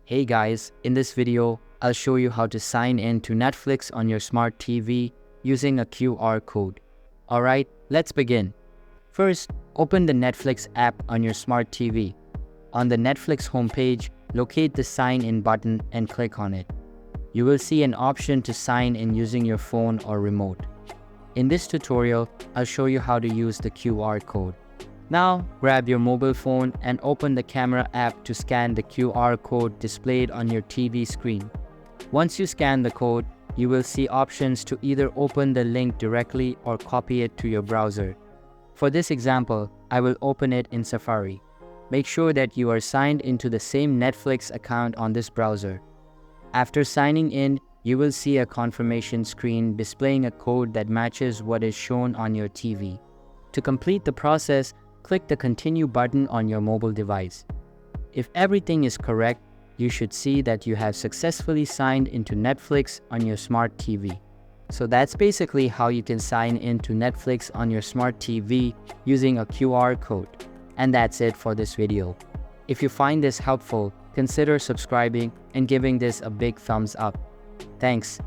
Hey guys, in this video, I'll show you how to sign in to Netflix on your smart TV using a QR code. Alright, let's begin. First, open the Netflix app on your smart TV. On the Netflix homepage, locate the Sign In button and click on it. You will see an option to sign in using your phone or remote. In this tutorial, I'll show you how to use the QR code. Now, grab your mobile phone and open the camera app to scan the QR code displayed on your TV screen. Once you scan the code, you will see options to either open the link directly or copy it to your browser. For this example, I will open it in Safari. Make sure that you are signed into the same Netflix account on this browser. After signing in, you will see a confirmation screen displaying a code that matches what is shown on your TV. To complete the process, click the Continue button on your mobile device. If everything is correct, you should see that you have successfully signed into Netflix on your smart TV. So that's basically how you can sign into Netflix on your smart TV using a QR code. And that's it for this video. If you find this helpful, consider subscribing and giving this a big thumbs up. Thanks.